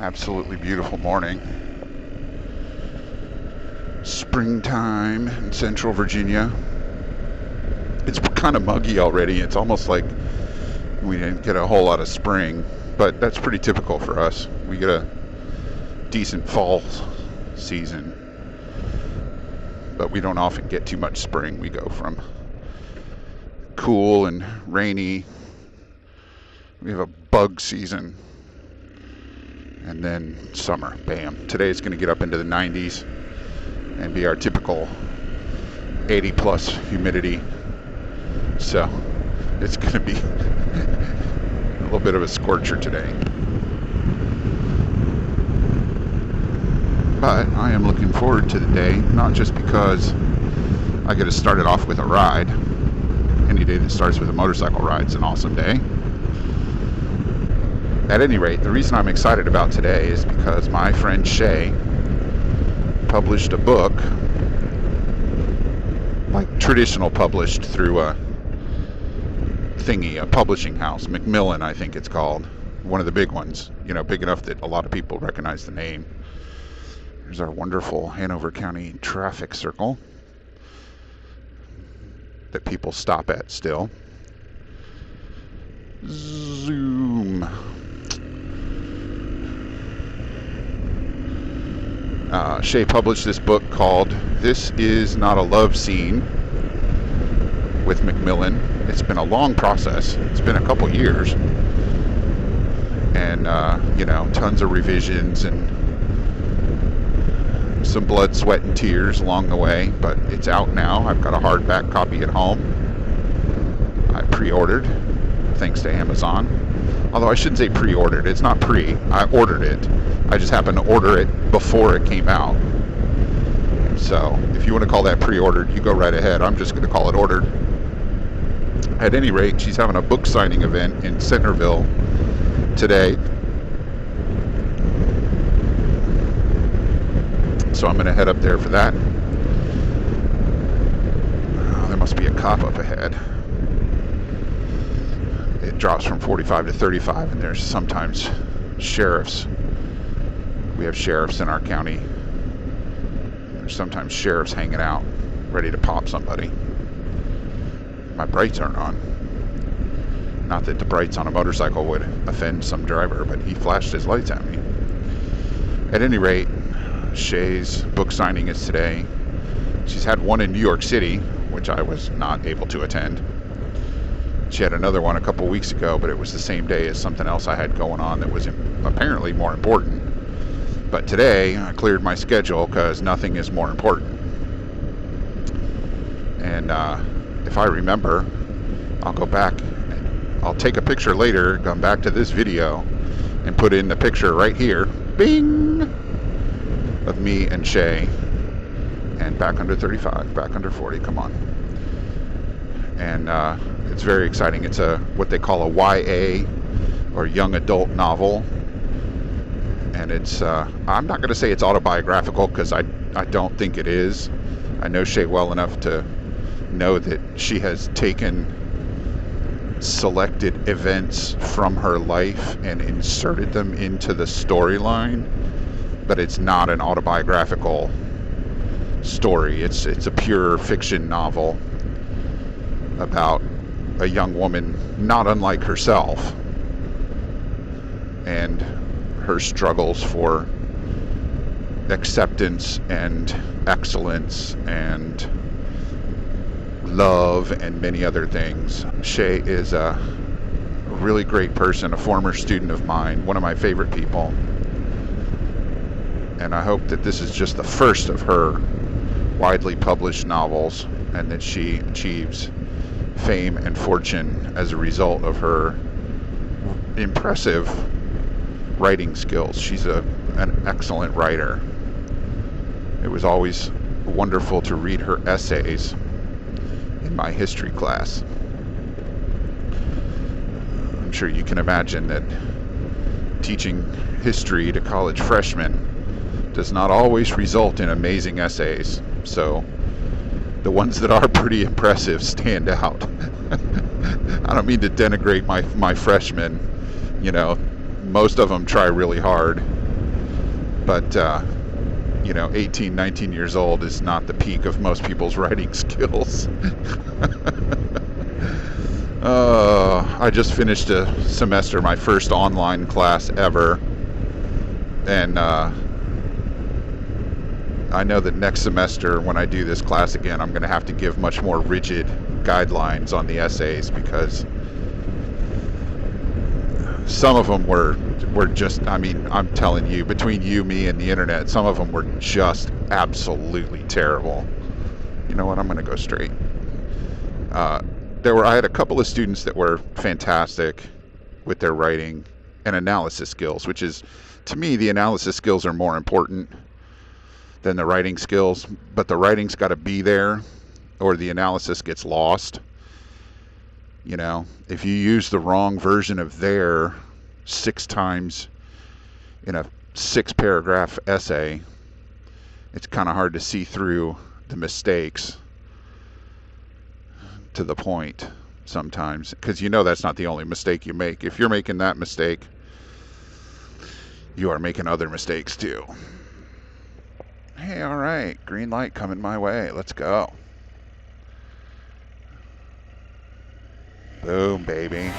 Absolutely beautiful morning. Springtime in Central Virginia. It's kind of muggy already. It's almost like we didn't get a whole lot of spring, but that's pretty typical for us. We get a decent fall season, but we don't often get too much spring. We go from cool and rainy. We have a bug season, and then summer. Bam. Today it's going to get up into the 90s and be our typical 80 plus humidity. So it's going to be a little bit of a scorcher today. But I am looking forward to the day, not just because I get to start it off with a ride. Any day that starts with a motorcycle ride is an awesome day. At any rate, the reason I'm excited about today is because my friend Shea published a book, like traditional published through a thingy, a publishing house, Macmillan I think it's called, one of the big ones, big enough that a lot of people recognize the name. Here's our wonderful Hanover County traffic circle that people stop at still. Zoom. Shea published this book called This Is Not a Love Scene with Macmillan. It's been a long process. It's been a couple years. And, tons of revisions and some blood, sweat, and tears along the way. But it's out now. I've got a hardback copy at home. I pre-ordered, thanks to Amazon. Although I shouldn't say pre-ordered. It's not pre. I ordered it. I just happened to order it before it came out. So if you want to call that pre-ordered, you go right ahead. I'm just going to call it ordered. At any rate, she's having a book signing event in Centerville today. So I'm going to head up there for that. Oh, there must be a cop up ahead. It drops from 45 to 35, and there's sometimes sheriffs. We have sheriffs in our county. There's sometimes sheriffs hanging out, ready to pop somebody. My brights aren't on. Not that the brights on a motorcycle would offend some driver, but he flashed his lights at me. At any rate, Shea's book signing is today. She's had one in New York City, which I was not able to attend. She had another one a couple weeks ago, but it was the same day as something else I had going on that was apparently more important. But today, I cleared my schedule because nothing is more important. And if I remember, I'll go back. I'll take a picture later, come back to this video, and put in the picture right here. Bing! Of me and Shea. And back under 35, back under 40, come on. And it's very exciting. It's what they call a YA, or young adult novel. And it's, I'm not going to say it's autobiographical, because I don't think it is. I know Shea well enough to know that she has taken selected events from her life and inserted them into the storyline, but it's not an autobiographical story. It's a pure fiction novel about a young woman not unlike herself and her struggles for acceptance and excellence and love and many other things. Shea is a really great person, a former student of mine, one of my favorite people. And I hope that this is just the first of her widely published novels, and that she achieves fame and fortune as a result of her impressive writing skills. She's an excellent writer. It was always wonderful to read her essays in my history class. I'm sure you can imagine that teaching history to college freshmen does not always result in amazing essays. So the ones that are pretty impressive stand out. I don't mean to denigrate my freshmen. Most of them try really hard, But, 18, 19 years old is not the peak of most people's writing skills. I just finished a semester, my first online class ever. And I know that next semester, when I do this class again, I'm going to have to give much more rigid guidelines on the essays, because some of them were just, I'm telling you, between you, me, and the internet, some of them were just absolutely terrible. You know what? I'm going to go straight. I had a couple of students that were fantastic with their writing and analysis skills, which is, to me, the analysis skills are more important than the writing skills, but the writing's got to be there or the analysis gets lost. If you use the wrong version of there 6 times in a 6-paragraph essay, it's kind of hard to see through the mistakes to the point sometimes, because that's not the only mistake you make. If you're making that mistake, you are making other mistakes too. Hey, all right, green light coming my way. Let's go. Boom, baby.